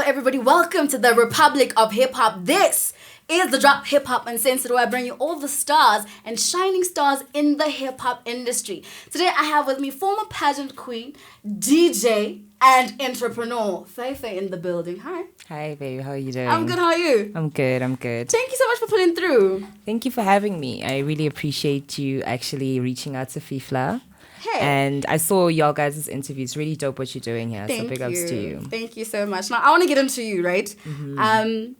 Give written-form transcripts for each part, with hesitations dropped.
everybody. Welcome to the Republic of Hip Hop. This is the Drop Hip Hop Uncensored, where I bring you all the stars and shining stars in the hip hop industry. Today I have with me former pageant queen, DJ, and entrepreneur, Faefae in the building. Hi. Hi, baby. How are you doing? I'm good. How are you? I'm good. Thank you so much for pulling through. Thank you for having me. I really appreciate you actually reaching out to Faefae. Hey. And I saw y'all guys' interview. It's really dope what you're doing here. Thank so big ups to you. Thank you so much. Now, I want to get into you, right? Mm-hmm.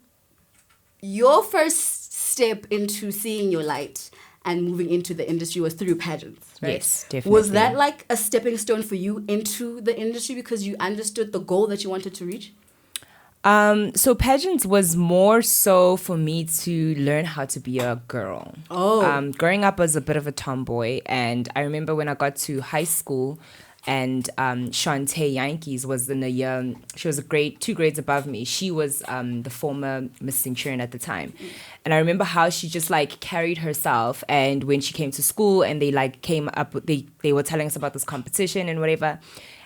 Your first step into seeing your light and moving into the industry was through pageants, right? Yes, definitely. Was that like a stepping stone for you into the industry because you understood the goal that you wanted to reach? So pageants was more so for me to learn how to be a girl. Oh. Growing up as a bit of a tomboy, and I remember when I got to high school, and Shantae Yankees was in a year. She was two grades above me. She was the former Miss Centurion at the time, and I remember how she just like carried herself. And when she came to school, and they like came up, they were telling us about this competition and whatever.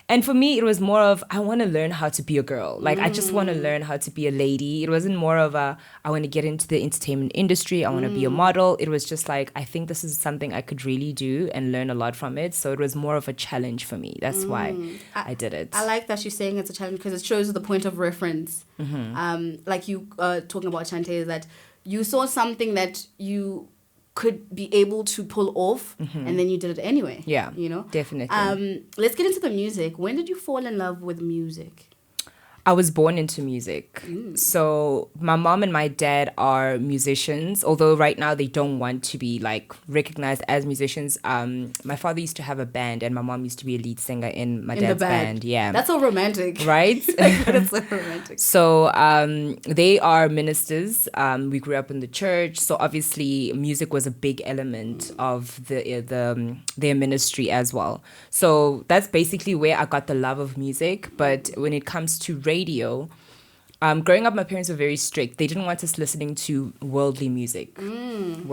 And for me, it was more of, I want to learn how to be a girl. Like, I just want to learn how to be a lady. It wasn't more of I want to get into the entertainment industry. I want to be a model. It was just like, I think this is something I could really do and learn a lot from it. So it was more of a challenge for me. That's why I did it. I like that you're saying it's a challenge because it shows the point of reference. Like you talking about Shantae, is that you saw something that you could be able to pull off, and then you did it anyway. Yeah, you know, definitely. Let's get into the music. When did you fall in love with music? I was born into music. So my mom and my dad are musicians, although right now they don't want to be like recognized as musicians. My father used to have a band and my mom used to be a lead singer in my dad's band. Yeah. That's so romantic. Right? That's so romantic. So they are ministers. We grew up in the church. So obviously music was a big element of their ministry as well. So that's basically where I got the love of music. But when it comes to radio, growing up, my parents were very strict. They didn't want us listening to worldly music. Oh,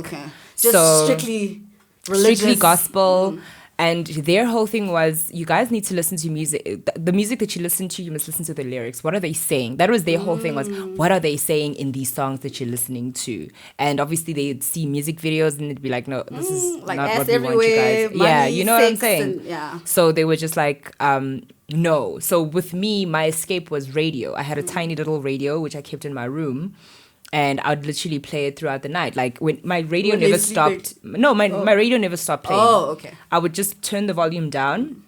okay. Just strictly religious. Strictly gospel. And their whole thing was, you guys need to listen to music. The music that you listen to, you must listen to the lyrics. What are they saying? That was their whole thing was, what are they saying in these songs that you're listening to? And obviously they'd see music videos and they'd be like, no, this is like not what we want you guys. Yeah, you know what I'm saying? So they were just like, no. So with me, my escape was radio. I had a tiny little radio, which I kept in my room. And I'd literally play it throughout the night. Like when my radio never stopped. No, my radio never stopped playing. Oh, okay. I would just turn the volume down,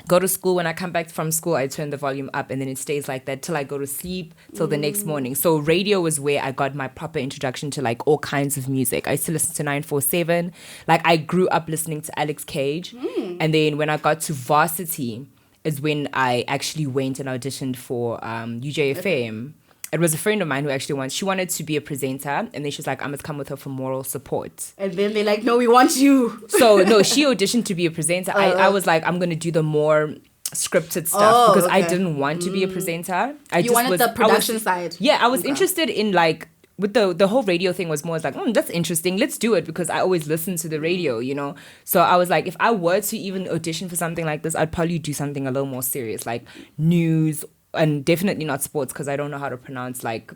go to school. When I come back from school, I turn the volume up, and then it stays like that till I go to sleep, till the next morning. So radio was where I got my proper introduction to like all kinds of music. I used to listen to 947. Like I grew up listening to Alex Cage. And then when I got to varsity is when I actually went and auditioned for UJFM. It was a friend of mine who actually she wanted to be a presenter, and then she was like, I must come with her for moral support. And then they're like, no, we want you. So, no, she auditioned to be a presenter. I was like, I'm going to do the more scripted stuff because I didn't want to be a presenter. You wanted the production side. Yeah, I was interested in like, with the whole radio thing was more like, that's interesting. Let's do it because I always listen to the radio, you know. So I was like, if I were to even audition for something like this, I'd probably do something a little more serious, like news. And definitely not sports because I don't know how to pronounce like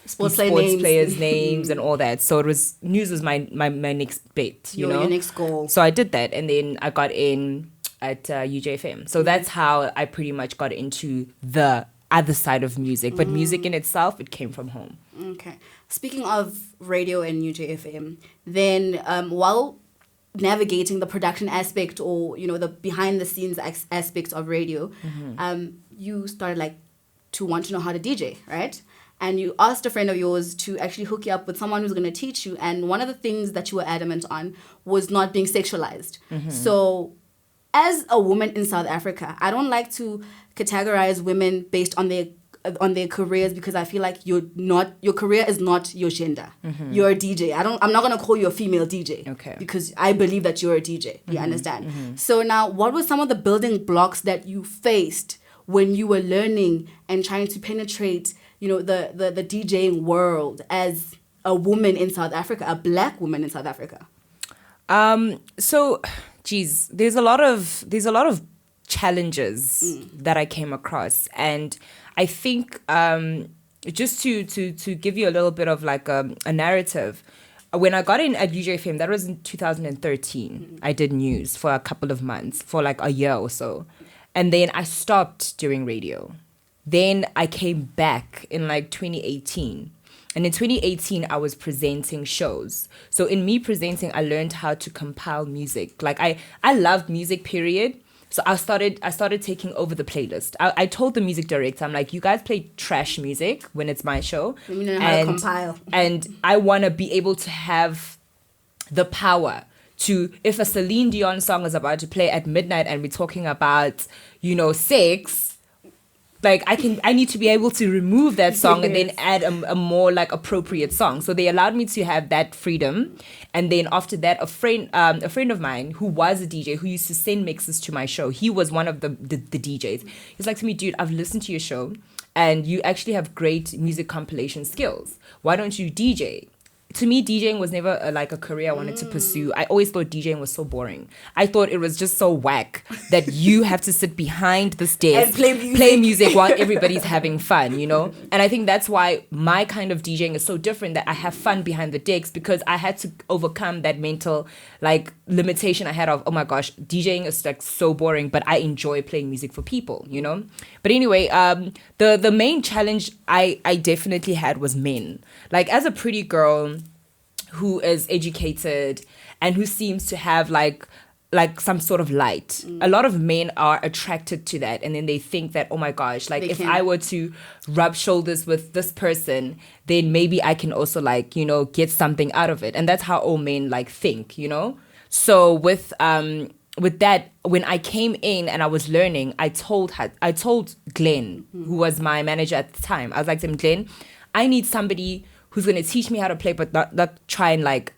sports players' names and all that. So news was my next bet, you know? Your next goal. So I did that, and then I got in at UJFM. So that's how I pretty much got into the other side of music. But music in itself, it came from home. Okay. Speaking of radio and UJFM, then while navigating the production aspect or, you know, the behind the scenes aspects of radio, you started like to want to know how to DJ, right? And you asked a friend of yours to actually hook you up with someone who's going to teach you. And one of the things that you were adamant on was not being sexualized. So as a woman in South Africa, I don't like to categorize women based on their careers because I feel like your career is not your gender. You're a DJ. I'm not gonna call you a female DJ. Okay. Because I believe that you're a DJ. You understand? So now, what were some of the building blocks that you faced when you were learning and trying to penetrate, you know, the DJing world as a woman in South Africa, a black woman in South Africa? So, geez, there's a lot of challenges that I came across. And I think just to give you a little bit of like a narrative, when I got in at UJFM, that was in 2013. I did news for a couple of months, for like a year or so. And then I stopped doing radio. Then I came back in like 2018. And in 2018, I was presenting shows. So in me presenting, I learned how to compile music. Like I loved music, period. So I started taking over the playlist. I told the music director, I'm like, you guys play trash music when it's my show. You know how to compile. And I want to be able to have the power to, if a Celine Dion song is about to play at midnight and we're talking about, sex, like I need to be able to remove that song and then add a more like appropriate song. So they allowed me to have that freedom. And then after that, a friend of mine who was a DJ who used to send mixes to my show, he was one of the DJs. He's like to me, dude, I've listened to your show and you actually have great music compilation skills. Why don't you DJ? To me, DJing was never a career I wanted to pursue. I always thought DJing was so boring. I thought it was just so whack that you have to sit behind the stage and play music while everybody's having fun, And I think that's why my kind of DJing is so different, that I have fun behind the decks, because I had to overcome that mental limitation I had of, oh my gosh, DJing is so boring, but I enjoy playing music for people, But anyway, the main challenge I definitely had was men. As a pretty girl who is educated and who seems to have like some sort of light. A lot of men are attracted to that, and then they think that, oh my gosh, if I were to rub shoulders with this person, then maybe I can also get something out of it. And that's how all men think, So with that, when I came in and I was learning, I told Glenn, who was my manager at the time, I was like to him, Glenn, I need somebody who's going to teach me how to play, but not try and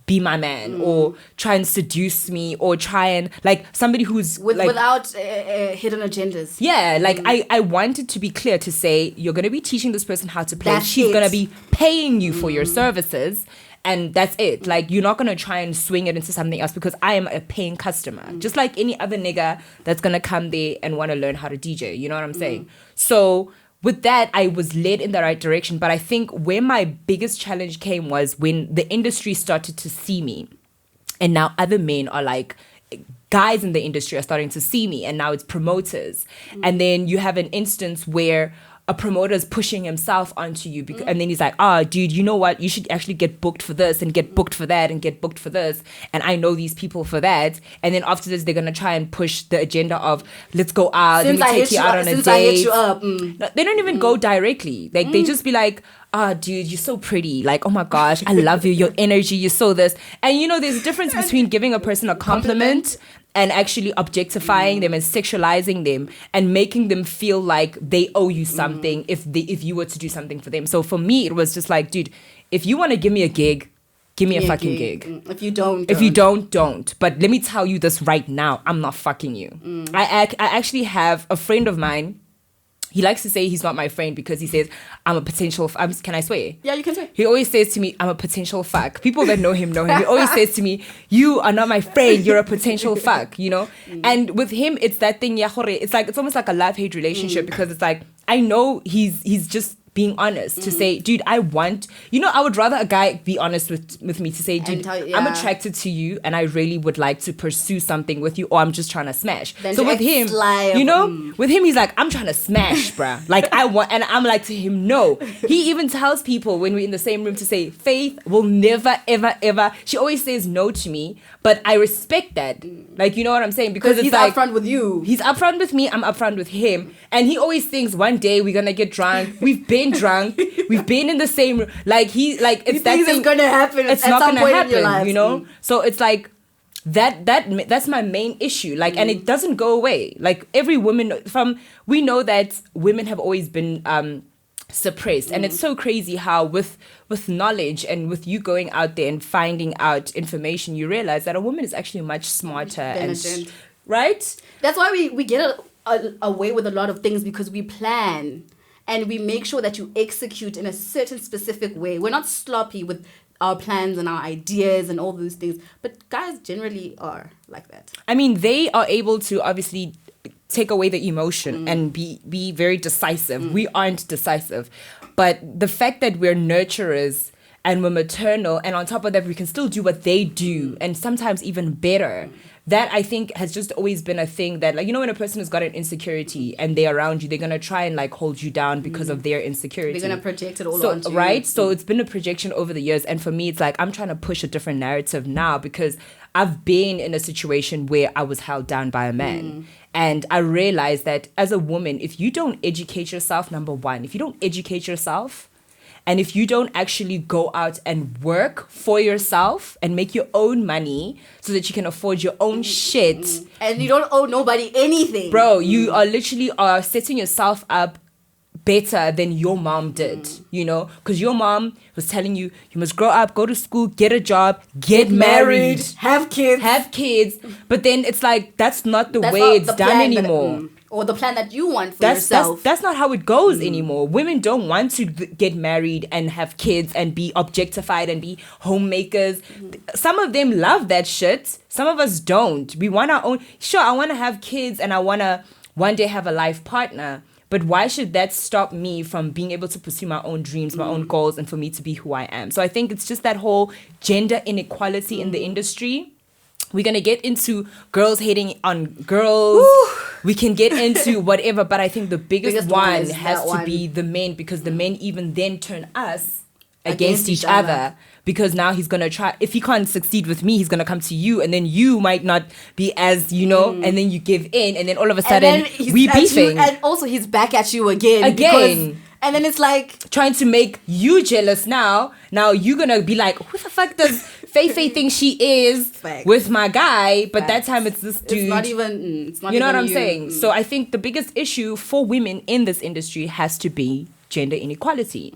be my man or try and seduce me or try and somebody who's without hidden agendas. Yeah, I wanted to be clear to say, you're going to be teaching this person how to play. She's going to be paying you for your services. And that's it. You're not going to try and swing it into something else, because I am a paying customer. Just like any other nigga that's going to come there and want to learn how to DJ. You know what I'm saying? So with that, I was led in the right direction. But I think where my biggest challenge came was when the industry started to see me. And now other men are guys in the industry are starting to see me. And now it's promoters. And then you have an instance where a promoter is pushing himself onto you, and then he's like, dude, you know what? You should actually get booked for this and get booked for that and get booked for this. And I know these people for that. And then after this, they're going to try and push the agenda of, let's go out. Let me take you out on a date. I hit you up. No, they don't even go directly. They just be like, dude, you're so pretty. Oh my gosh, I love you. Your energy, you're so this. And there's a difference between giving a person a compliment and actually objectifying them and sexualizing them and making them feel like they owe you something if you were to do something for them. So for me, it was just dude, if you want to give me a gig, give me a fucking gig. If you don't. If you don't. But let me tell you this right now, I'm not fucking you. I actually have a friend of mine. He likes to say he's not my friend because he says, I'm a potential... can I swear? Yeah, you can swear. He always says to me, I'm a potential fuck. People that know him know him. He always says to me, you are not my friend. You're a potential fuck, And with him, it's that thing, it's almost like a love-hate relationship because it's I know he's just being honest to say, dude, I would rather a guy be honest with me to say, dude, I'm attracted to you and I really would like to pursue something with you, or I'm just trying to smash. So with him, with him, he's like, I'm trying to smash, bruh. I want, and I'm like to him, no. He even tells people when we're in the same room to say, Faith will never, ever, ever. She always says no to me, but I respect that. You know what I'm saying? Because he's upfront with you. He's upfront with me, I'm upfront with him. And he always thinks one day we're going to get drunk. We've been drunk. We've been in the same room. It's that thing. It's going to happen. It's not going to happen, So it's that's my main issue. And it doesn't go away. Every woman we know that women have always been suppressed, and it's so crazy how with knowledge and with you going out there and finding out information, you realize that a woman is actually much smarter right. That's why we get away with a lot of things, because we plan and we make sure that you execute in a certain specific way. We're not sloppy with our plans and our ideas and all those things, but guys generally are like that. I mean, they are able to obviously take away the emotion and be very decisive. We aren't decisive. But the fact that we're nurturers and we're maternal, and on top of that, we can still do what they do, and sometimes even better. That, I think, has just always been a thing that, like, you know, when a person has got an insecurity and they're around you, they're going to try and, like, hold you down because of their insecurity. They're going to project it all onto you. Right? So it's been a projection over the years. And for me, it's like I'm trying to push a different narrative now because I've been in a situation where I was held down by a man. And I realized that as a woman, if you don't educate yourself, number one, if you don't educate yourself, and if you don't actually go out and work for yourself and make your own money so that you can afford your own shit. And you don't owe nobody anything. Bro, you are literally setting yourself up better than your mom did, you know? Because your mom was telling you, you must grow up, go to school, get a job, get married, have kids. But then it's like, that's not the way it's done anymore. Or the plan that you want for yourself. That's not how it goes anymore. Women don't want to get married and have kids and be objectified and be homemakers. Some of them love that shit. Some of us don't. We want our own. Sure, I want to have kids and I want to one day have a life partner. But why should that stop me from being able to pursue my own dreams, my own goals, and for me to be who I am? So I think it's just that whole gender inequality in the industry. We're going to get into girls hating on girls. Ooh. We can get into whatever, but I think the biggest one has to be the men, because the men even then turn us against each other. Because now he's going to try, if he can't succeed with me, he's going to come to you, and then you might not be as, you know, and then you give in, and then all of a sudden we beefing. And also he's back at you again. And then it's like trying to make you jealous now. Now you're going to be like, who the fuck does Faefae think she is with my guy? But that time it's this dude. It's not even, you know what I'm saying? So I think the biggest issue for women in this industry has to be gender inequality.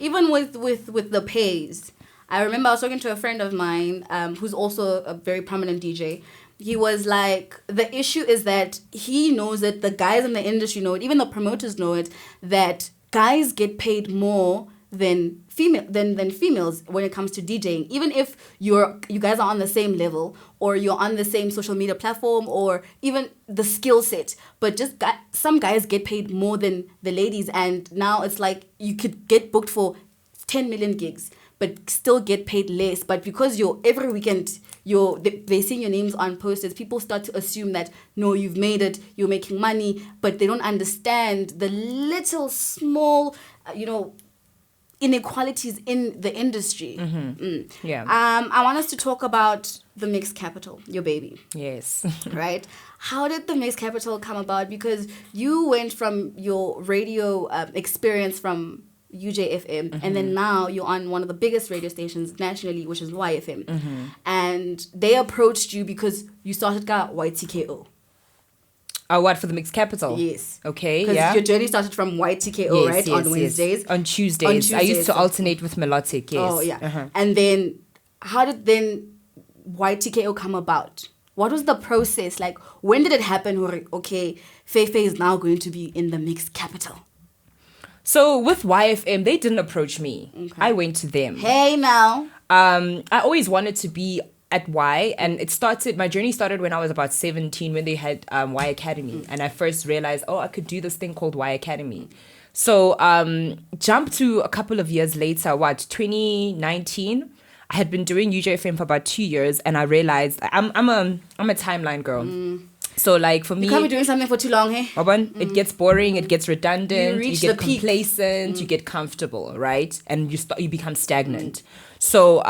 Even with the pays. I remember I was talking to a friend of mine who's also a very prominent DJ. He was like, the issue is that he knows it, the guys in the industry know it, even the promoters know it, that guys get paid more than females when it comes to DJing. Even if you guys are on the same level, or you're on the same social media platform, or even the skill set, but just some guys get paid more than the ladies. And now it's like you could get booked for 10 million gigs but still get paid less. But because every weekend they're seeing your names on posters, people start to assume that, no, you've made it, you're making money, but they don't understand the little small, inequalities in the industry. Yeah. I want us to talk about the Mixed Capital, your baby. Yes. Right? How did the Mixed Capital come about? Because you went from your radio experience from UJFM, and then now you're on one of the biggest radio stations nationally, which is YFM. And they approached you because you started YTKO. What, for the Mixed Capital? Yes. Okay, because your journey started from YTKO, right? Yes, on Wednesdays. On Tuesdays. I used to alternate with Melodic, yes. Oh, yeah. And then, how did YTKO come about? What was the process? Like, when did it happen? Okay, Faefae is now going to be in the Mixed Capital. So with YFM, they didn't approach me. Okay. I went to them. Hey, now. I always wanted to be at Y, and my journey started when I was about 17, when they had Y Academy. And I first realized, I could do this thing called Y Academy. So jump to a couple of years later, 2019, I had been doing UJFM for about 2 years, and I realized I'm a timeline girl. So like for me, you can't be doing something for too long, hey? It gets boring, it gets redundant, you get complacent, you get comfortable, right? And you become stagnant. So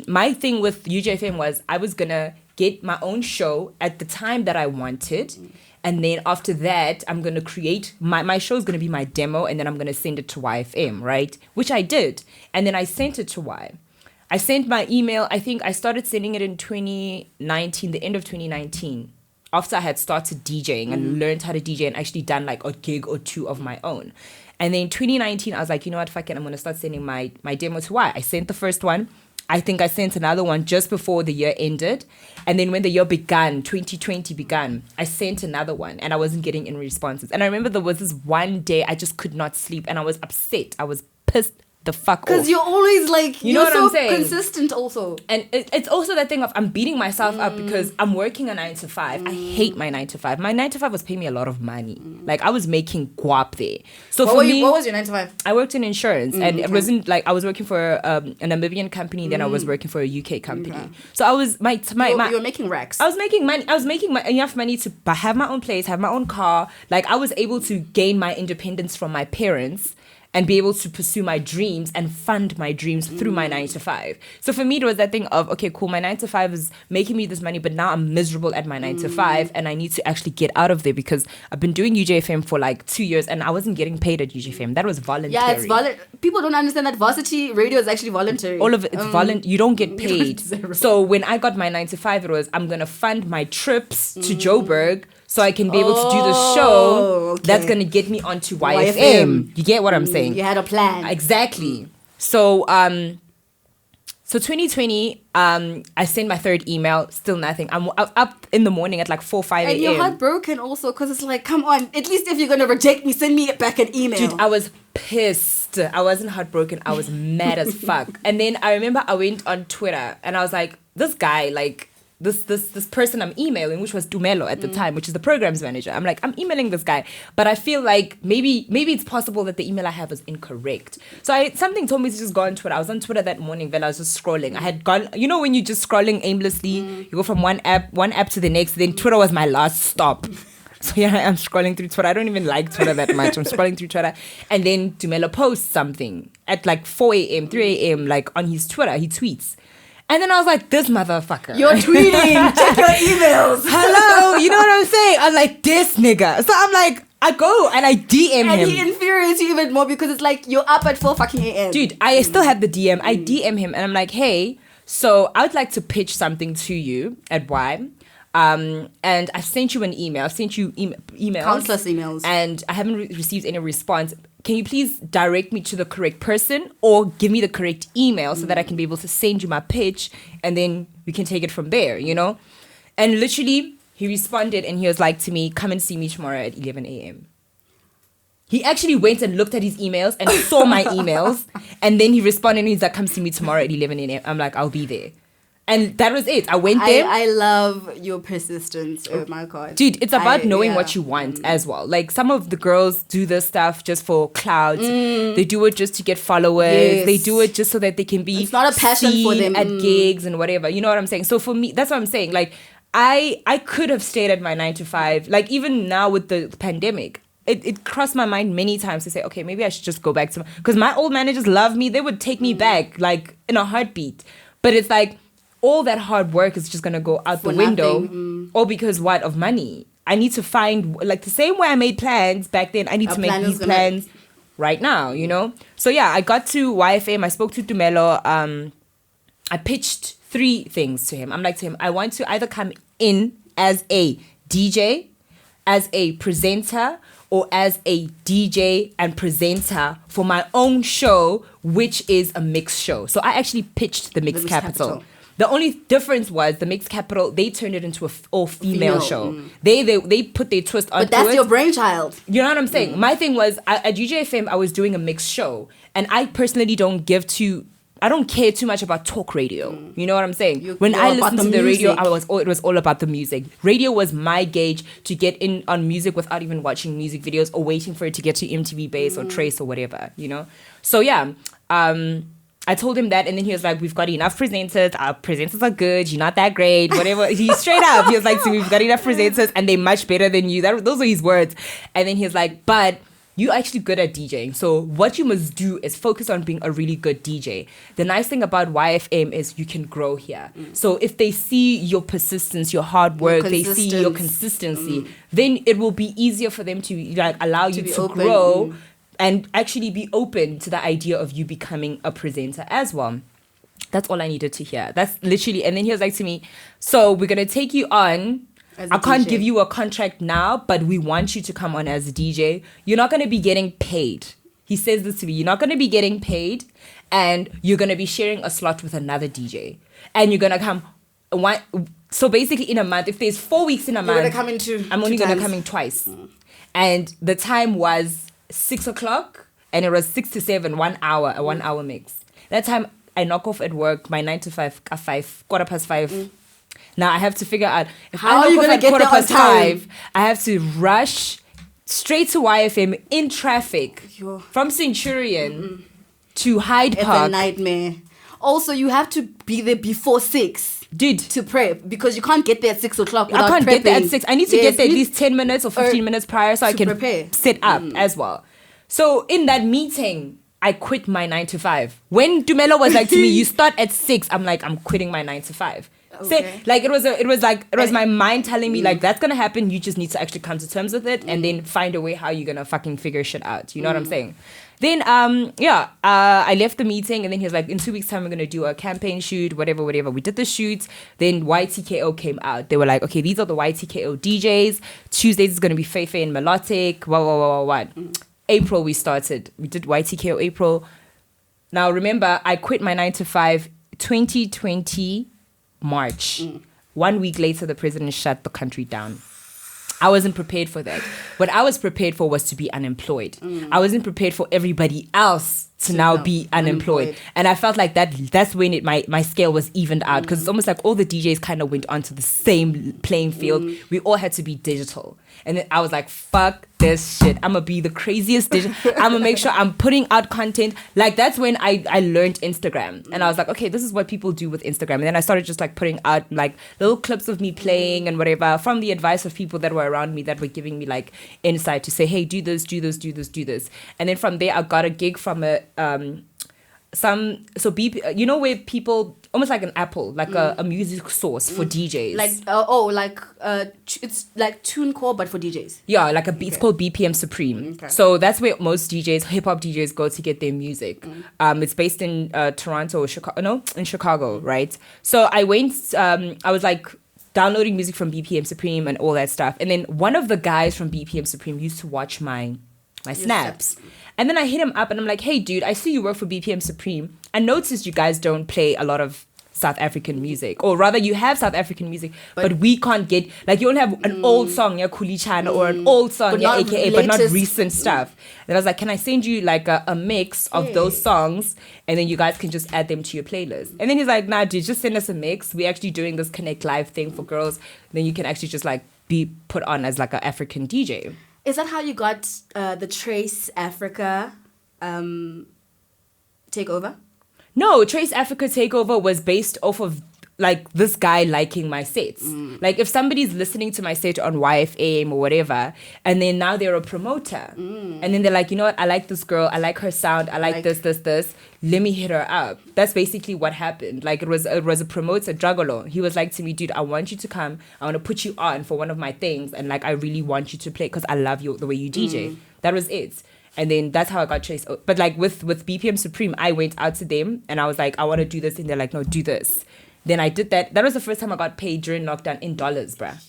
my thing with UJFM was I was gonna get my own show at the time that I wanted. And then after that, I'm going to create, my show is going to be my demo, and then I'm going to send it to YFM, right? Which I did. And then I sent it to Y. I sent my email, I think I started sending it in 2019, the end of 2019, after I had started DJing and learned how to DJ and actually done like a gig or two of my own. And then in 2019, I was like, you know what, fuck it, I'm going to start sending my demo to Y. I sent the first one. I think I sent another one just before the year ended. And then when the year began, 2020 began, I sent another one and I wasn't getting any responses. And I remember there was this one day I just could not sleep and I was upset. I was pissed the fuck off. Because you're always like, You know you're what so I'm saying? consistent also. And it's also that thing of I'm beating myself up because I'm working a 9 to 5. I hate my 9 to 5. My 9 to 5 was paying me a lot of money. Like I was making guap there. So What was your 9 to 5? I worked in insurance, and it wasn't like I was working for a Namibian company. Then I was working for a UK company. Okay. So I was you were making racks. I was making money. I was making enough money to have my own place, have my own car. Like I was able to gain my independence from my parents and be able to pursue my dreams and fund my dreams through my 9 to 5. So for me, it was that thing of, okay, cool, my 9 to 5 is making me this money, but now I'm miserable at my 9 to 5, and I need to actually get out of there because I've been doing UJFM for like 2 years, and I wasn't getting paid at UJFM. That was voluntary. Yeah, it's voluntary. People don't understand that varsity radio is actually voluntary. All of it's voluntary. You don't get paid. So when I got my 9 to 5, it was, I'm going to fund my trips to Joburg, so I can be able to do the show that's going to get me onto YFM. You get what I'm saying? You had a plan. Exactly. So 2020, I sent my third email, still nothing. I'm up in the morning at like 4, 5 a.m. And you're heartbroken also because it's like, come on, at least if you're going to reject me, send me back an email. Dude, I was pissed. I wasn't heartbroken. I was mad as fuck. And then I remember I went on Twitter and I was like, this guy, like, this person I'm emailing, which was Dumelo at the time, which is the programs manager. I'm like, I'm emailing this guy, but I feel like maybe it's possible that the email I have is incorrect. So something told me to just go on Twitter. I was on Twitter that morning when I was just scrolling. I had gone, you know, when you're just scrolling aimlessly, you go from one app to the next. Then Twitter was my last stop. So yeah, I'm scrolling through Twitter. I don't even like Twitter that much. I'm scrolling through Twitter, and then Dumelo posts something at like 4 a.m., 3 a.m. like on his Twitter. He tweets. And then I was like, this motherfucker. You're tweeting. Check your emails. Hello. You know what I'm saying? I'm like, this nigga. So I'm like, I go and I DM him. And he infuriates you even more because it's like, you're up at 4 fucking a.m. Dude, I still have the DM. I DM him and I'm like, hey, so I would like to pitch something to you at Y. And I sent you an email. I've sent you emails. Countless emails. And I haven't received any response. Can you please direct me to the correct person or give me the correct email so that I can be able to send you my pitch and then we can take it from there, you know? And literally, he responded and he was like to me, come and see me tomorrow at 11 a.m. He actually went and looked at his emails and saw my emails. And then he responded and he's like, come see me tomorrow at 11 a.m. I'm like, I'll be there. And that was it. I went there. I love your persistence. Oh my God. Dude, it's about knowing what you want as well. Like some of the girls do this stuff just for clout. They do it just to get followers. Yes. They do it just so that they can be it's not a passion for them. At gigs and whatever. You know what I'm saying? So for me, that's what I'm saying. Like I could have stayed at my 9 to 5. Like even now with the pandemic, it crossed my mind many times to say, okay, maybe I should just go back to because my old managers love me. They would take me back like in a heartbeat. But it's like, all that hard work is just going to go out the window. All because what? Of money. I need to find, like the same way I made plans back then, I need to make these plans right now, you know? So yeah, I got to YFM. I spoke to Dumelo. I pitched 3 things to him. I'm like to him, I want to either come in as a DJ, as a presenter, or as a DJ and presenter for my own show, which is a mixed show. So I actually pitched the Mixed Capital. The only difference was the Mixed Capital, they turned it into an all-female show. They put their twist onto it. But that's your brainchild. You know what I'm saying? My thing was, at UJFM, I was doing a mixed show. And I personally don't care too much about talk radio. You know what I'm saying? When I listened to the radio, it was all about the music. Radio was my gauge to get in on music without even watching music videos or waiting for it to get to MTV Base or Trace or whatever, you know? So yeah, I told him that, and then he was like, we've got enough presenters. Our presenters are good. You're not that great. Whatever. He straight up. He was like, so we've got enough presenters, and they're much better than you. Those are his words. And then he was like, but you're actually good at DJing. So what you must do is focus on being a really good DJ. The nice thing about YFM is you can grow here. So if they see your persistence, your hard work, they see your consistency, then it will be easier for them to like allow you to grow. And actually be open to the idea of you becoming a presenter as well. That's all I needed to hear. That's literally, and then he was like to me, so we're going to take you on. I can't give you a contract now, but we want you to come on as a DJ. You're not going to be getting paid. He says this to me. You're not going to be getting paid, and you're going to be sharing a slot with another DJ. And you're going to come so basically in a month, if there's 4 weeks in a month, I'm only going to come in twice. And the time was 6 o'clock and it was 6 to 7, 1 hour, a 1 hour mix. That time I knock off at work, my 9 to 5, 5:15. Now I have to figure out if How I are you knock off gonna at get there on 5:15, I have to rush straight to YFM in traffic Yo. from Centurion to Hyde It's a Park. nightmare. Also, you have to be there before 6. Dude, To prep, because you can't get there at 6 o'clock without I can't get there at prepping. 6. I need to Yes, get there at you- least 10 minutes or 15 minutes prior so I to can prepare. set up as well. So in that meeting, I quit my 9 to 5. When Dumelo was like to me, you start at 6, I'm like, I'm quitting my 9 to 5. Okay. Like it was my mind telling me like that's gonna happen. You just need to actually come to terms with it and then find a way how you're gonna fucking figure shit out. You know what I'm saying? Then I left the meeting and then he was like, in 2 weeks time we're gonna do a campaign shoot, whatever. We did the shoot. Then YTKO came out. They were like, okay, these are the YTKO DJs. Tuesdays is gonna be Faefae and Melodic. What. April we started. We did YTKO April. Now remember, I quit my 9 to 5 2020 March. 1 week later, the president shut the country down. I wasn't prepared for that. What I was prepared for was to be unemployed. I wasn't prepared for everybody else to now be unemployed. And I felt like that's when my scale was evened out, because it's almost like all the DJs kind of went onto the same playing field. We all had to be digital. And then I was like, fuck this shit. I'm going to be the craziest digital. I'm going to make sure I'm putting out content. Like, that's when I learned Instagram. And I was like, okay, this is what people do with Instagram. And then I started just like putting out like little clips of me playing and whatever from the advice of people that were around me that were giving me like insight to say, hey, do this. And then from there, I got a gig from BP, you know, where people almost like an Apple, like a music source for DJs, like it's like TuneCore but for DJs. Yeah, like it's called BPM Supreme. Okay. So that's where most DJs, hip hop DJs, go to get their music. It's based in Toronto or Chicago. No, in Chicago, right? So I went. I was like downloading music from BPM Supreme and all that stuff. And then one of the guys from BPM Supreme used to watch my snaps. And then I hit him up and I'm like, hey, dude, I see you work for BPM Supreme. I noticed you guys don't play a lot of South African music. Or rather, you have South African music, but we can't get... Like, you only have an old song, yeah, Kulichana, or an old song, yeah, AKA, but not recent stuff. And I was like, can I send you, like, a mix of those songs? And then you guys can just add them to your playlist. And then he's like, nah, dude, just send us a mix. We're actually doing this Connect Live thing for girls. Then you can actually just, like, be put on as, like, an African DJ. Is that how you got the Trace Africa takeover? No, Trace Africa takeover was based off of like this guy liking my sets. Like if somebody's listening to my set on YFM or whatever, and then now they're a promoter, and then they're like, you know what, I like this girl, I like her sound, I like this. Let me hit her up. That's basically what happened. Like it was a promoter, Dragolo. He was like to me, dude, I want you to come. I want to put you on for one of my things, and like I really want you to play because I love you the way you DJ. That was it. And then that's how I got Trace. But like with BPM Supreme, I went out to them and I was like, I want to do this, and they're like, no, do this. Then I did that. That was the first time I got paid during lockdown in dollars, bruh.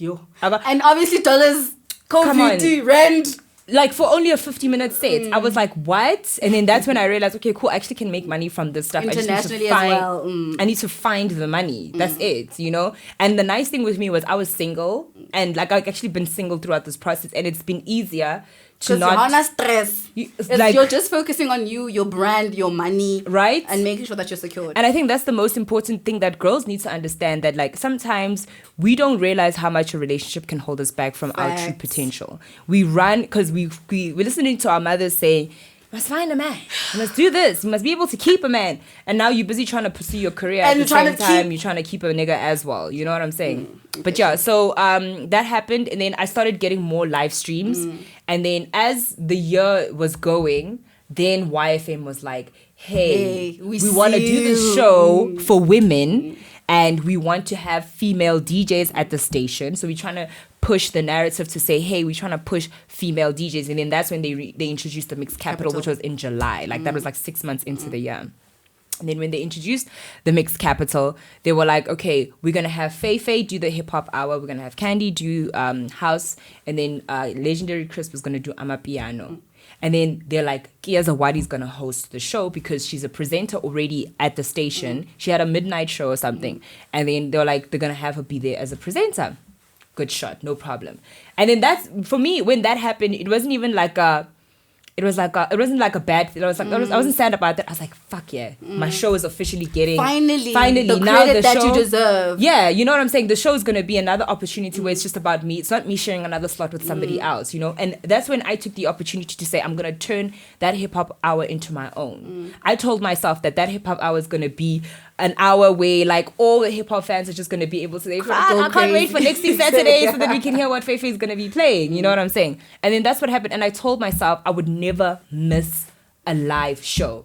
And obviously dollars, COVID, rent. Like for only a 50-minute set. I was like, what? And then that's when I realized, okay, cool, I actually can make money from this stuff. Internationally as well. I need to find the money. That's it, you know? And the nice thing with me was I was single. And like I've actually been single throughout this process. And it's been easier to not... Because you're on a stress. You're just focusing on you, your brand, your money. Right? And making sure that you're secured. And I think that's the most important thing that girls need to understand, that like sometimes we don't realize how much a relationship can hold us back from our true potential. We run because we're listening to our mothers say, you must find a man, you must do this, you must be able to keep a man. And now you're busy trying to pursue your career and at the same time you're trying to keep a nigga as well. You know what I'm saying? But yeah, so that happened, and then I started getting more live streams. And then as the year was going, then YFM was like, hey we want to do this show for women, and we want to have female DJs at the station. So we're trying to push the narrative to say, hey, we're trying to push female DJs. And then that's when they introduced the Mixed Capital, which was in July. Like that was like 6 months into the year. And then when they introduced the Mixed Capital, they were like, okay, we're going to have Faefae do the hip-hop hour. We're going to have Candy do house. And then Legendary Chris was going to do Amapiano. And then they're like, Kia Zawadi's going to host the show because she's a presenter already at the station. She had a midnight show or something. And then they're like, they're going to have her be there as a presenter. Good shot, no problem. And then that's, for me, when that happened, it wasn't even like a it wasn't like a bad thing. I wasn't sad about that. I was like, fuck yeah, my show is officially getting finally the now credit the that show, you deserve. Yeah, you know what I'm saying? The show is going to be another opportunity where it's just about me. It's not me sharing another slot with somebody else, you know? And that's when I took the opportunity to say, I'm going to turn that hip hop hour into my own. I told myself that hip hop hour is going to be an hour where like all the hip hop fans are just going to be able to say, I can't wait for next week Saturday so that we can hear what Faefae is going to be playing. You know what I'm saying? And then that's what happened. And I told myself I would never miss a live show.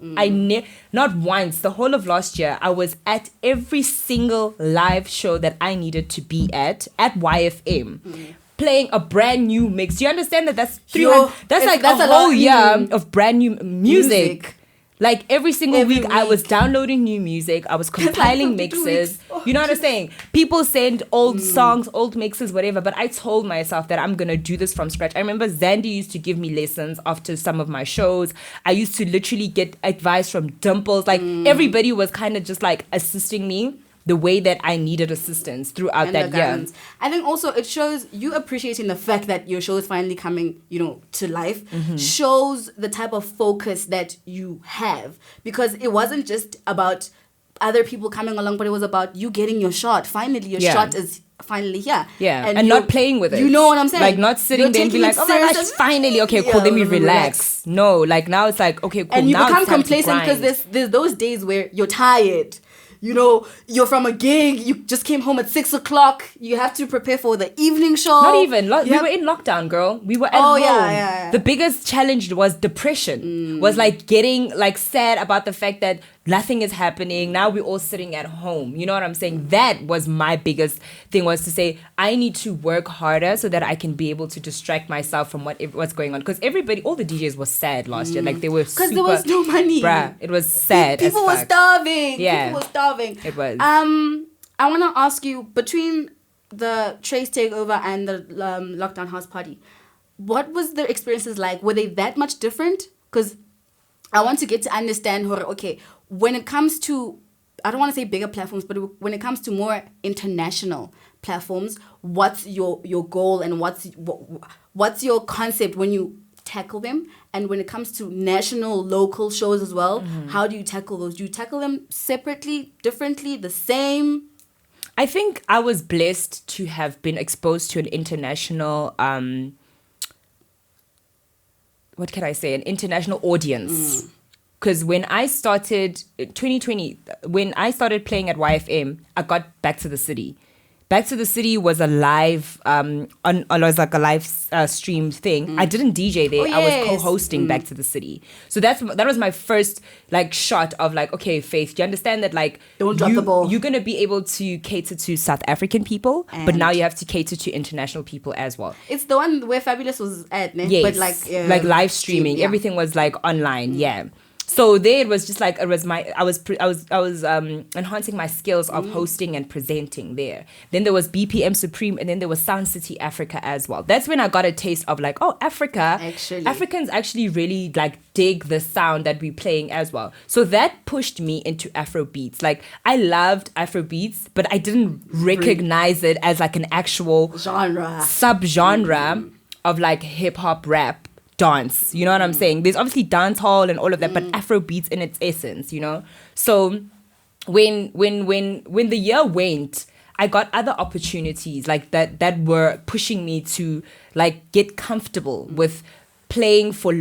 Not once, the whole of last year, I was at every single live show that I needed to be at YFM. Playing a brand new mix. Do you understand that that's 300? That's a whole year of brand new music. Like every single week, I was downloading new music. I was compiling mixes. You know what I'm saying? People send old songs, old mixes, whatever. But I told myself that I'm going to do this from scratch. I remember Zandy used to give me lessons after some of my shows. I used to literally get advice from Dimples. Like everybody was kind of just like assisting me the way that I needed assistance throughout that year. I think also it shows you appreciating the fact that your show is finally coming, to life, shows the type of focus that you have. Because it wasn't just about other people coming along, but it was about you getting your shot. Finally, your shot is finally here. Yeah, and not playing with it. You know what I'm saying? Like not sitting there and be like, oh my gosh, finally, okay, cool, let me relax. No, like now it's like, okay, cool, and you now become complacent because there's those days where you're tired. You're from a gig, you just came home at 6 o'clock, you have to prepare for the evening show. Not even, we were in lockdown, girl. We were at home. Yeah. The biggest challenge was depression, was like getting like sad about the fact that nothing is happening. Now we're all sitting at home. You know what I'm saying? That was my biggest thing, was to say, I need to work harder so that I can be able to distract myself from what's going on. Because all the DJs were sad last year. Like they were because there was no money. Bruh, it was sad. People were starving. Yeah. People were starving. It was. I want to ask you, between the Trace takeover and the lockdown house party, what was the experiences like? Were they that much different? Because I want to get to understand, okay, when it comes to, I don't want to say bigger platforms, but when it comes to more international platforms, what's your goal and what's your concept when you tackle them? And when it comes to national, local shows as well, how do you tackle those? Do you tackle them separately, differently, the same? I think I was blessed to have been exposed to an international, what can I say, an international audience. Because when I started 2020, when I started playing at YFM, I got Back to the City. Back to the City was a live, streamed thing. I didn't DJ there. I was co-hosting Back to the City. So that was my first like shot of like, okay, Faith, do you understand that like don't drop the ball. You're gonna be able to cater to South African people, but now you have to cater to international people as well. It's the one where Fabulous was at, ne? Yes, but like live streaming. Everything was like online. Yeah. So there it was just like I was enhancing my skills of hosting and presenting there. Then there was BPM Supreme, and then there was Sound City Africa as well. That's when I got a taste of like, oh, Africans actually really like dig the sound that we're playing as well. So that pushed me into Afrobeats. Like I loved Afrobeats, but I didn't recognize it as like an actual subgenre of like hip hop rap. Dance, you know what I'm saying? There's obviously dance hall and all of that, but Afrobeats in its essence, you know. So when the year went, I got other opportunities like that were pushing me to like get comfortable with playing for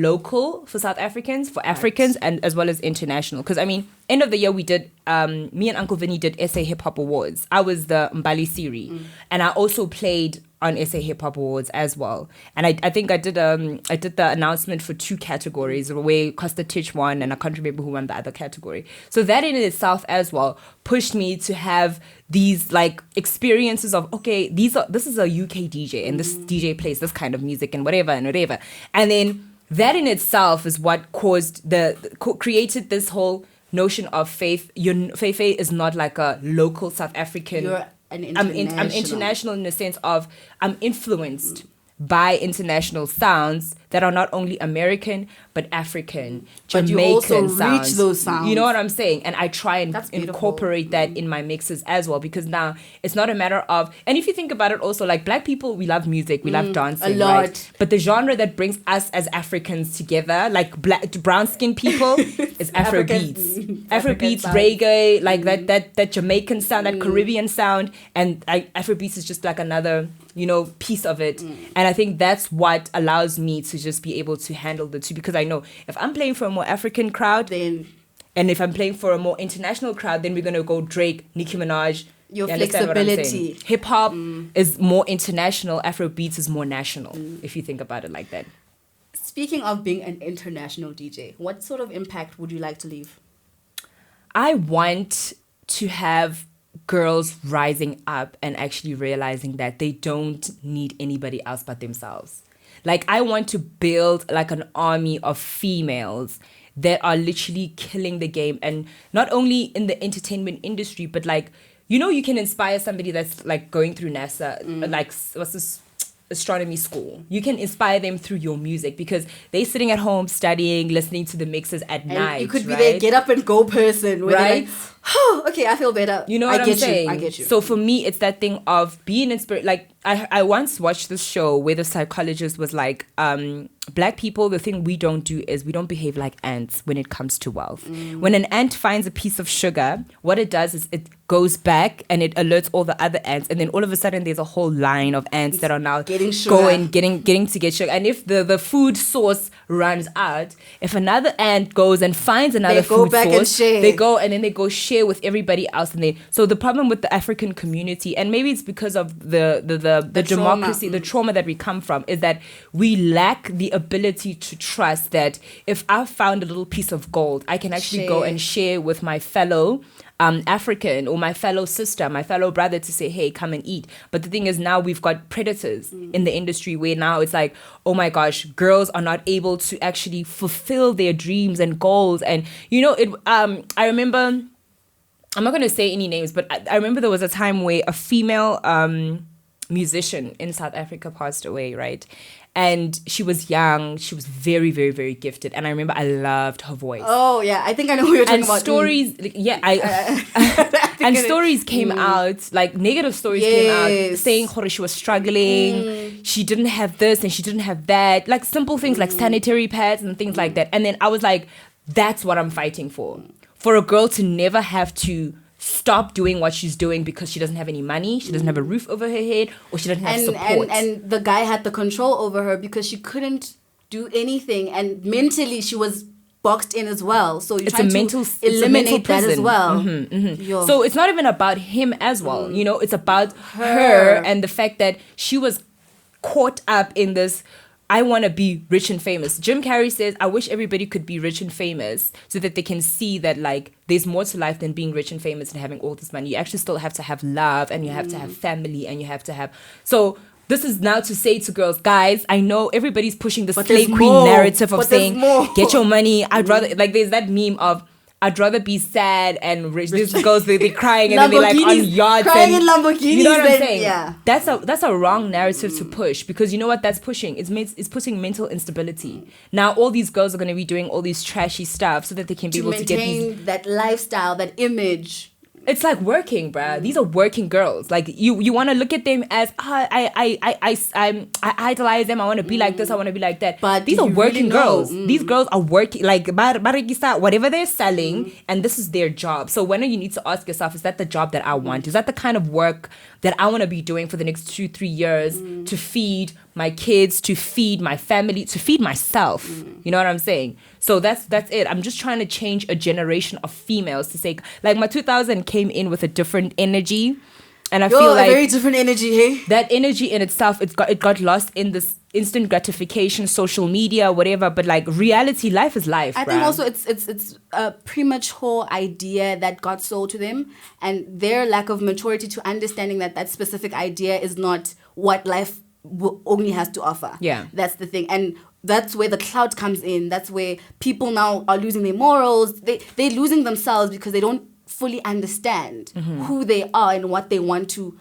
South Africans, for Africans, and as well as international. Because I mean, end of the year we did, me and Uncle Vinny did SA Hip Hop Awards. I was the Mbali Siri, and I also played on SA Hip Hop Awards as well. And I think I did the announcement for 2 categories where Costa Titch won, and I can't remember who won the other category. So that in itself as well pushed me to have these like experiences of, okay, this is a UK DJ and this DJ plays this kind of music and whatever. And then that in itself is what created this whole notion of Faith. Faefae is not like a local South African. I'm international in the sense of I'm influenced by international sounds that are not only American but African, But you Jamaican also sounds. reach those sounds. You know what I'm saying? And I try and That's beautiful. incorporate that in my mixes as well, because now it's not a matter of, and if you think about it also, like black people, we love music, we love dancing, a lot. right? But the genre that brings us as Africans together, like black brown skinned people, is Afrobeats. Afrobeats, reggae, like that Jamaican sound, that Caribbean sound, and Afrobeats is just like another, you know, piece of it. And I think that's what allows me to just be able to handle the two, because I know if I'm playing for a more African crowd, Then and if I'm playing for a more international crowd, then we're going to go Drake, Nicki Minaj. your You understand what I'm saying? flexibility. Hip hop is more international, Afrobeats is more national, if you think about it like that. Speaking of being an international DJ, what sort of impact would you like to leave? I want to have girls rising up and actually realizing that they don't need anybody else but themselves. Like, I want to build like an army of females that are literally killing the game, and not only in the entertainment industry, but like, you know, you can inspire somebody that's like going through NASA, like what's this, astronomy school. You can inspire them through your music, because they're sitting at home studying, listening to the mixes at And night. you could be right? their get up and go person, where Right? they're like, oh, okay, I feel better. You know what I I'm get saying? You. I get you. So for me, it's that thing of being inspired. Like, I once watched this show where the psychologist was like, black people, the thing we don't do is we don't behave like ants when it comes to wealth. When an ant finds a piece of sugar, what it does is it goes back and it alerts all the other ants, and then all of a sudden there's a whole line of ants that are now Getting sugar. getting to get sugar. And if the food source runs out, if another ant goes and finds another They go food back and source, share. they go and then they go share with everybody else. And so the problem with the African community, and maybe it's because of the democracy, the trauma that we come from, is that we lack the ability to trust that if I've found a little piece of gold, I can actually go and share with my fellow African or my fellow sister, my fellow brother, to say, hey, come and eat. But the thing is, now we've got predators in the industry where now it's like, oh my gosh, girls are not able to actually fulfill their dreams and goals. And you know, I remember, I'm not going to say any names, but I remember there was a time where a female musician in South Africa passed away, right? And she was young. She was very, very, very gifted. And I remember I loved her voice. Oh, yeah. I think I know who you're talking And about. stories, and stories came out, like negative stories came out, saying she was struggling. She didn't have this and she didn't have that. Like simple things like sanitary pads and things like that. And then I was like, that's what I'm fighting for. For a girl to never have to stop doing what she's doing because she doesn't have any money, she doesn't have a roof over her head, or she doesn't have support. And the guy had the control over her because she couldn't do anything, and mentally she was boxed in as well. So you're trying to eliminate that as well. So it's not even about him as well. You know, it's about her and the fact that she was caught up in this, I want to be rich and famous. Jim Carrey says, I wish everybody could be rich and famous so that they can see that, like, there's more to life than being rich and famous and having all this money. You actually still have to have love, and you have to have family, and you have to have... So this is now to say to girls, guys, I know everybody's pushing the slay queen narrative of saying, get your money. I'd rather... Like, there's that meme of, I'd rather be sad and rich. These girls, they're crying and then they're like on yachts. Crying in Lamborghinis. You know what I'm saying? Yeah. That's a wrong narrative to push, because you know what that's pushing? It's putting mental instability. Now all these girls are going to be doing all these trashy stuff so that they can be able to get these... that lifestyle, that image. It's like working, bruh. These are working girls. Like you want to look at them as I idolize them. I want to be like this. I want to be like that. But these are working girls. These girls are working, like whatever they're selling, and this is their job. So when you need to ask yourself, is that the job that I want? Is that the kind of work that I want to be doing for the next 2-3 years to feed my kids, to feed my family, to feed myself? You know what I'm saying? So that's it. I'm just trying to change a generation of females to say, like, my 2000 came in with a different energy, and I feel like a very different energy, hey? That energy in itself, it got lost in this instant gratification, social media, whatever. But like reality, life is life. I think also it's a premature idea that got sold to them, and their lack of maturity to understanding that specific idea is not what life only has to offer. Yeah, that's the thing. And that's where the clout comes in. That's where people now are losing their morals. They're losing themselves because they don't fully understand who they are and what they want to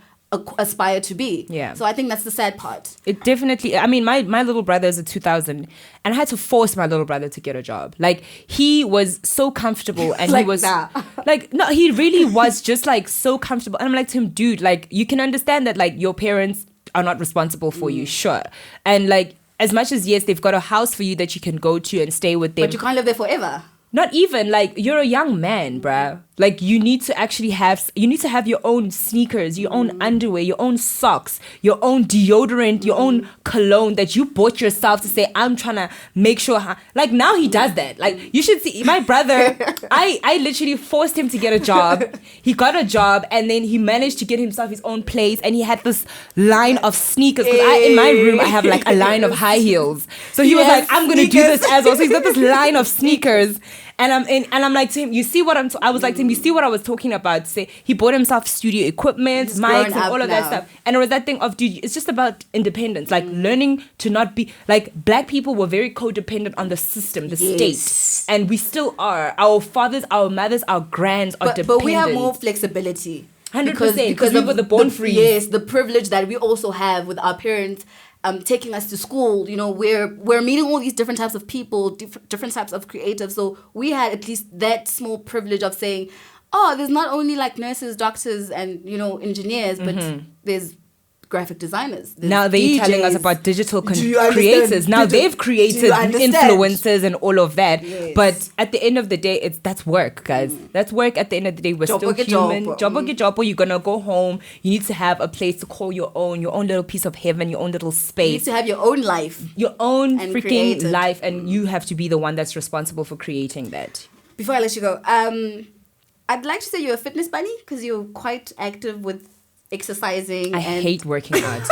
aspire to be. Yeah. So I think that's the sad part. It definitely, I mean, my little brother is a 2000, and I had to force my little brother to get a job. Like, he was so comfortable, and Like he was that. like, no, he really was just like so comfortable. And I'm like to him, dude, like, you can understand that like your parents are not responsible for you, sure. And like, as much as yes, they've got a house for you that you can go to and stay with them. But you can't live there forever. Not even, like, you're a young man, bruh. Like, you need to actually have your own sneakers, your own underwear, your own socks, your own deodorant, your own cologne that you bought yourself to say, I'm trying to make sure. Like, now he does that. Like, you should see my brother. I literally forced him to get a job. He got a job, and then he managed to get himself his own place, and he had this line of sneakers. Because in my room, I have like a line of high heels. So he was like, I'm going to do this as well. So he's got this line of sneakers. And I'm like to him, you see what I was like to him, you see what I was talking about? Say he bought himself studio equipment, mics, and all of that stuff. And it was that thing of, dude, it's just about independence, like learning to not be like Black people were very codependent on the system, the state, and we still are. Our fathers, our mothers, our grands are dependent. But we have more flexibility. 100% because we were the born free. Yes, the privilege that we also have with our parents. Taking us to school, you know, we're meeting all these different types of people, different types of creatives. So we had at least that small privilege of saying, oh, there's not only like nurses, doctors, and, you know, engineers, but there's graphic designers. Now they're DJs. telling us about digital creators. Now they've created influencers and all of that. Yes. But at the end of the day, that's work, guys. That's work. At the end of the day, we're still human. Job, you're gonna go home. You need to have a place to call your own little piece of heaven, your own little space. You need to have your own life. Your own freaking life, and you have to be the one that's responsible for creating that. Before I let you go, I'd like to say you're a fitness bunny because you're quite active with exercising. I hate working out.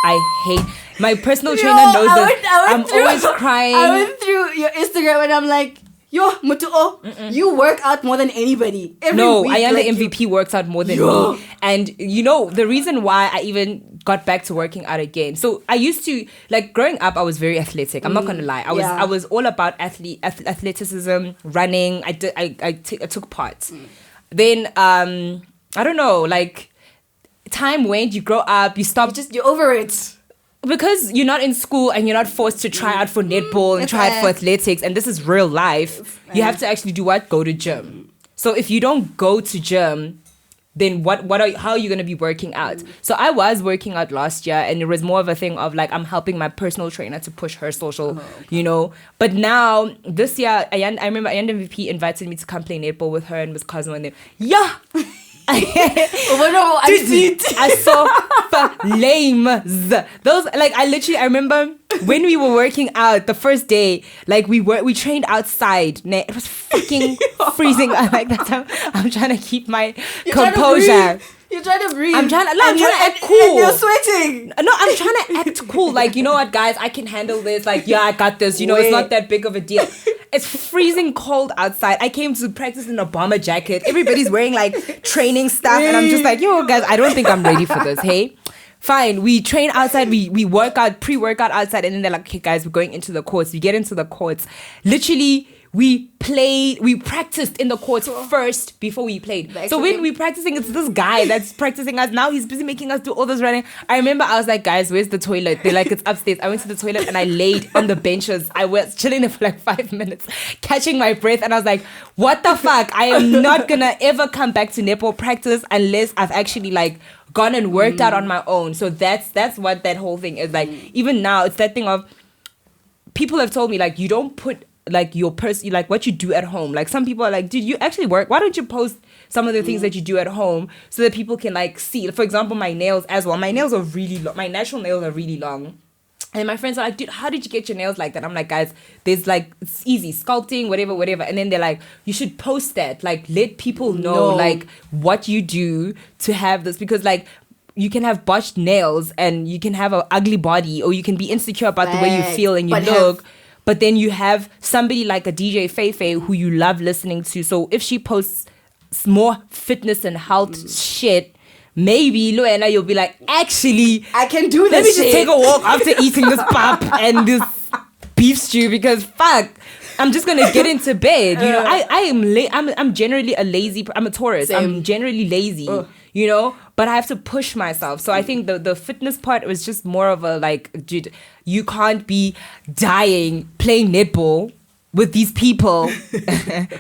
I hate my personal trainer knows that I'm always crying. I went through your Instagram and I'm like, yo, Mutuo, you work out more than anybody. No, week, I am the MVP works out more than me. And you know, the reason why I even got back to working out again. So I used to, like, growing up, I was very athletic. I'm not gonna lie. I was all about athleticism, running. I took part. Then I don't know, like, time went, you grow up, you stop. You're over it. Because you're not in school and you're not forced to try out for netball and try out for athletics, and this is real life. You have to actually do what? Go to gym. So if you don't go to gym, then how are you going to be working out? So I was working out last year, and it was more of a thing of like, I'm helping my personal trainer to push her social, you know. But now this year, I remember Ayanda MVP invited me to come play netball with her and Miss Cosmo, and then I saw flames. Those, like, I remember when we were working out the first day, like we trained outside. It was fucking freezing. Like, that's how I'm trying to keep my composure. You're trying to breathe. I'm trying to act cool. And you're sweating. No, I'm trying to act cool. Like, you know what, guys, I can handle this. Like, yeah, I got this. You know, it's not that big of a deal. It's freezing cold outside. I came to practice in a bomber jacket. Everybody's wearing like training stuff. And I'm just like, yo, guys, I don't think I'm ready for this. Hey, fine. We train outside. We work out, pre-workout outside. And then they're like, okay, guys, we're going into the courts. We get into the courts. Literally, we practiced in the courts first before we played. So when we're practicing, it's this guy that's practicing us. Now he's busy making us do all this running. I remember I was like, guys, where's the toilet? They're like, it's upstairs. I went to the toilet and I laid on the benches. I was chilling there for like 5 minutes, catching my breath. And I was like, what the fuck? I am not gonna ever come back to netball practice unless I've actually like gone and worked out on my own. So that's what that whole thing is like. Even now, it's that thing of, people have told me, like, you don't put like your like what you do at home. Like, some people are like, dude, you actually work. Why don't you post some of the things that you do at home so that people can like see? For example, my nails as well. My nails are really long. My natural nails are really long. And my friends are like, dude, how did you get your nails like that? I'm like, guys, there's like, it's easy, sculpting, whatever. And then they're like, you should post that. Like, let people know like what you do to have this. Because like, you can have botched nails and you can have an ugly body, or you can be insecure about the way you feel and you look. But then you have somebody like a DJ Faefae who you love listening to. So if she posts more fitness and health shit, maybe Luena, you'll be like, actually, I can do this. Let me just take a walk after eating this pap and this beef stew, because fuck, I'm just gonna get into bed. You know, I'm generally a lazy. I'm a Taurus. Same. I'm generally lazy. You know, but I have to push myself. So I think the fitness part was just more of a like, dude, you can't be dying playing netball with these people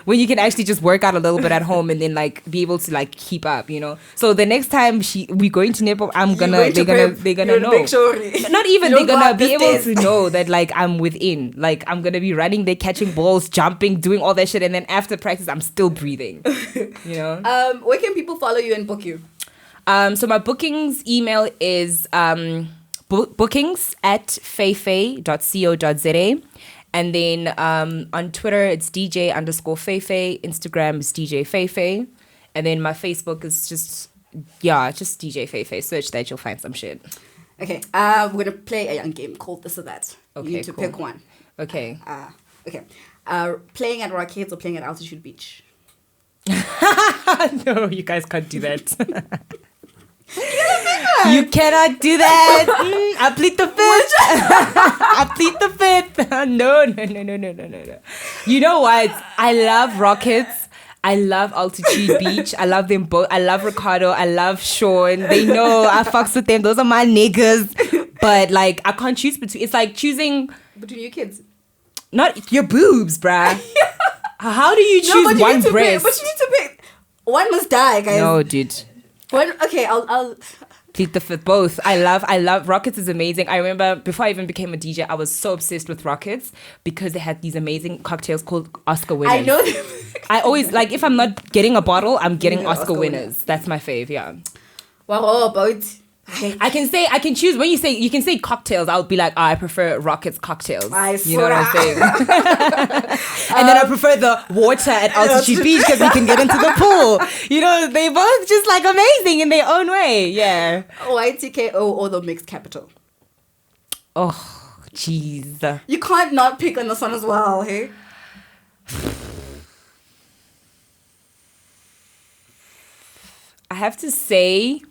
when you can actually just work out a little bit at home and then like be able to like keep up, you know. So the next time we going to netball, they're gonna know. Not even they're gonna be able to know that like I'm within. Like I'm gonna be running there, catching balls, jumping, doing all that shit, and then after practice I'm still breathing. You know. Where can people follow you and book you? So my bookings email is bookings@faefae.co.za. And then on Twitter, it's DJ_Faefae. Instagram is DJ Faefae. And then my Facebook is just DJ Faefae. Search that, you'll find some shit. Okay, we're going to play a young game called This or That. Okay, you need to cool. pick one. Okay. Okay. Playing at Rockheads or playing at Altitude Beach? No, you guys can't do that. You cannot do that. I plead the fifth. I plead the fifth. No. You know what? I love Rockets. I love Altitude Beach. I love them both. I love Ricardo. I love Sean. They know I fucks with them. Those are my niggas. But like, I can't choose between. It's like choosing between your kids. Not your boobs, bruh. How do you choose one breast? But you need to pick. One must die, guys. No, dude. Okay, I'll plead the fifth. Both. I love Rockets is amazing. I remember before I even became a DJ, I was so obsessed with Rockets because they had these amazing cocktails called Oscar winners. I know them. I always like if I'm not getting a bottle, I'm getting Oscar winners. That's my fave. Yeah. Wow, both. I can choose when you can say cocktails. I'll be like, I prefer Rockets cocktails. You know what I'm saying? And then I prefer the water at Altitude Beach because we can get into the pool. You know, they both just like amazing in their own way. Yeah. YTKO or the mixed capital. Oh, jeez. You can't not pick on this one as well, hey? I have to say,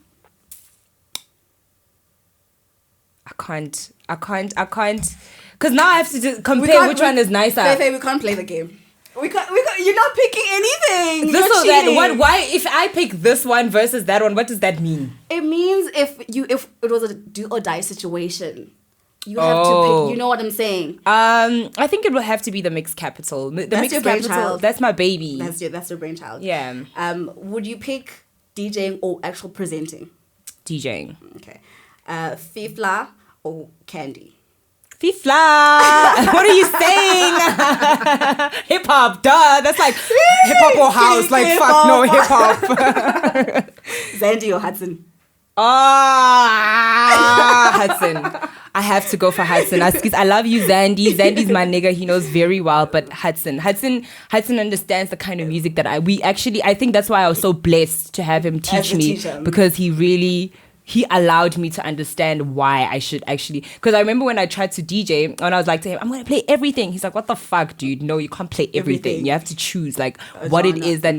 I can't. Because now I have to just compare which one is nicer. Faefae, we can't play the game. We can't. You're not picking anything. This or that. Why? If I pick this one versus that one, what does that mean? It means if it was a do or die situation, you have to pick. You know what I'm saying? I think it will have to be the mixed capital. The that's mixed your capital. Brainchild. That's my baby. That's your brainchild. Yeah. Would you pick DJing or actual presenting? DJing. Okay. Fifla or Candy? Fifla. What are you saying? Hip hop, duh. That's like hip hop or house. Like fuck no hip hop. Zandy or Hudson? Hudson. I have to go for Hudson. I love you, Zandy. Zandy's my nigga. He knows very well. But Hudson understands the kind of music that I think that's why I was so blessed to have him teach me because he allowed me to understand why I should actually, because I remember when I tried to DJ and I was like to him, I'm going to play everything. He's like, what the fuck, dude? No, you can't play everything. You have to choose like what it is that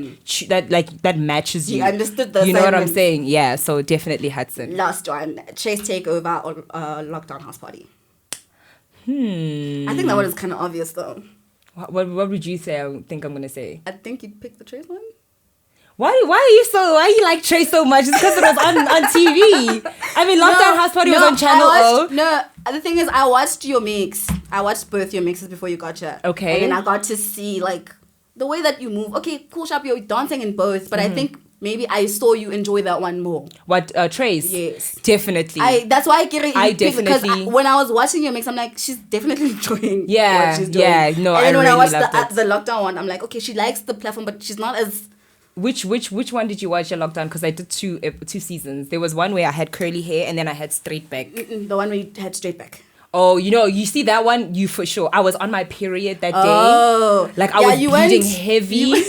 matches you. He understood the You know what I'm saying? Yeah, so definitely Hudson. Last one, Chase Takeover or Lockdown House Party? I think that one is kind of obvious though. What would you say? I think I'm going to say. I think you'd pick the Chase one. Why you like Trey so much? It's because it was on TV. I mean, Lockdown House Party was on Channel O. No, the thing is, I watched your mix. I watched both your mixes before you got here. Okay. And then I got to see like the way that you move. Okay, cool, Sharp, you're dancing in both, but I think maybe I saw you enjoy that one more. What, Trace? Yes. Definitely. That's why I get it. I definitely. Because when I was watching your mix, I'm like, she's definitely enjoying what she's doing. Yeah, no, and then when I watched loved the Lockdown one, I'm like, okay, she likes the platform, but she's not as... Which one did you watch your Lockdown? Because I did two seasons. There was one where I had curly hair and then I had straight back. The one where you had straight back. Oh, you see that one? You for sure. I was on my period that day. Oh. Like I was bleeding heavy.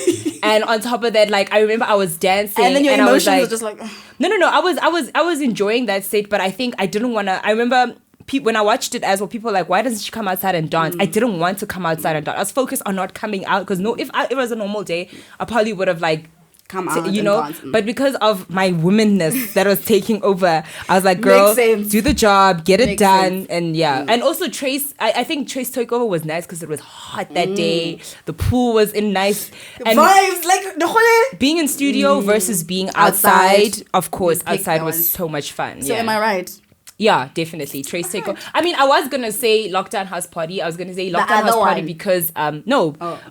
And on top of that, like I remember I was dancing. And then your emotions were just like... No. I was enjoying that set, but I think I didn't want to... I remember... when I watched it as well, people were like, why doesn't she come outside and dance? I didn't want to come outside and dance. I was focused on not coming out because if it was a normal day, I probably would have like come out, you and know, dance. but because of my womanness that was taking over, I was like, Makes girl, sense. do the job, get it Makes done. sense. And and also Trace, I think Trace takeover was nice because it was hot that day. The pool was in nice. And vibes, like the whole. being in studio versus being outside, of course, outside was so much fun. So am I right? Yeah, definitely. Trace takeover. I mean, I was gonna say lockdown house party. I was gonna say lockdown house party because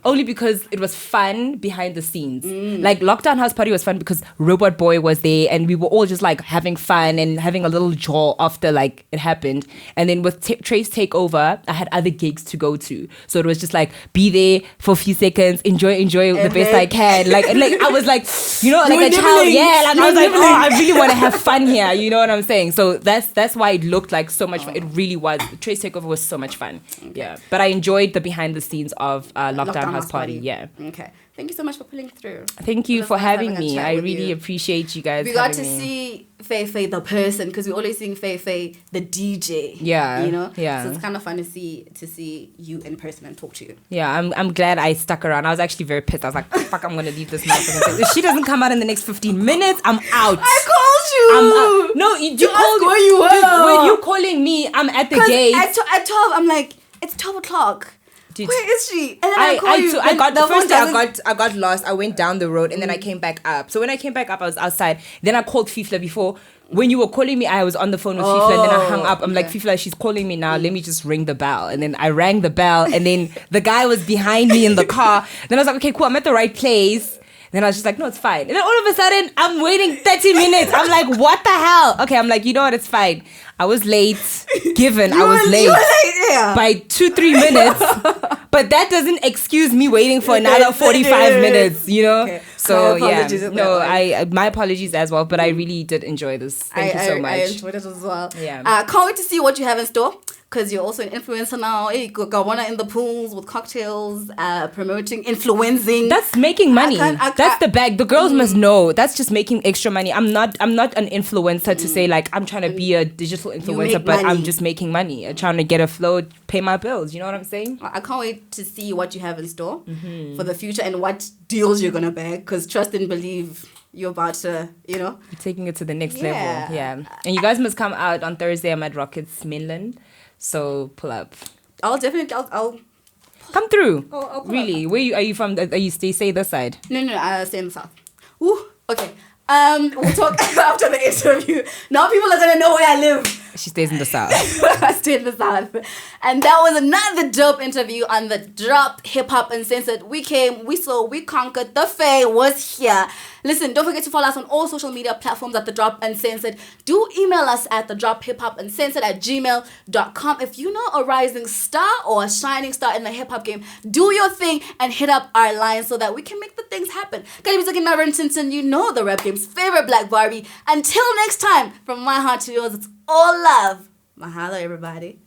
only because it was fun behind the scenes. Like lockdown house party was fun because Robot Boy was there and we were all just like having fun and having a little jaw after like it happened. And then with Trace takeover, I had other gigs to go to, so it was just like be there for a few seconds, enjoy the best I can. Like I was like, you know, like a child. Yeah, like I was like, oh, I really want to have fun here. You know what I'm saying? So that's why it looked like so much fun. It really was. Trace takeover was so much fun. Okay. Yeah, but I enjoyed the behind the scenes of lockdown house party. Yeah. Okay. Thank you so much for pulling through. Thank you for having me. I really appreciate you guys. We got to see Faefae the person because we're always seeing Faefae the DJ. Yeah. You know? Yeah. So it's kind of fun to see you in person and talk to you. Yeah, I'm glad I stuck around. I was actually very pissed. I was like, fuck, I'm gonna leave this motherfucker. If she doesn't come out in the next 15 minutes, I'm out. I called you. No, you called where you were. When you calling me, I'm at the gate. At 12, I'm like, it's 12 o'clock. Dude, where is she? And then I call you. I got lost. I went down the road and then I came back up. So when I came back up, I was outside. Then I called Fifla before. When you were calling me, I was on the phone with Fifla and then I hung up. I'm like, Fifla, she's calling me now. Let me just ring the bell. And then I rang the bell and then the guy was behind me in the car. Then I was like, okay, cool. I'm at the right place. Then I was just like, no, it's fine. And then all of a sudden, I'm waiting 30 minutes. I'm like, what the hell? Okay, I'm like, you know what? It's fine. I was late. I was late. You were late, yeah. By 2-3 minutes. But that doesn't excuse me waiting for another 45 minutes, you know? Okay. So, my apologies as well. But I really did enjoy this. Thank you so much. I enjoyed it as well. Yeah. Can't wait to see what you have in store. Because you're also an influencer now. Hey, Gawana in the pools with cocktails, promoting, influencing. That's making money. That's the bag. The girls must know. That's just making extra money. I'm not an influencer to say like I'm trying to be a digital influencer, but I'm just making money. I'm trying to get a flow, pay my bills. You know what I'm saying? I can't wait to see what you have in store for the future and what deals you're gonna bag. Because trust and believe. You're about to, you know. You're taking it to the next level. Yeah. And you guys must come out on Thursday. I'm at Rockets mainland. So pull up. I'll definitely. I'll come through. I'll really? Up. Where are you from? Are you stay this side? No. I stay in the south. Ooh. Okay. We'll talk after the interview. Now people are gonna know where I live. She stays in the south. I stay in the south. And that was another dope interview on the Drop Hip Hop Uncensored. We came, we saw, we conquered. The Fae was here. Listen, don't forget to follow us on all social media platforms at The Drop Uncensored. Do email us at thedrophiphopuncensored@gmail.com. If you know a rising star or a shining star in the hip hop game, do your thing and hit up our line so that we can make the things happen. You know the rap game's favorite Black Barbie. Until next time, from my heart to yours, it's all love. Mahalo, everybody.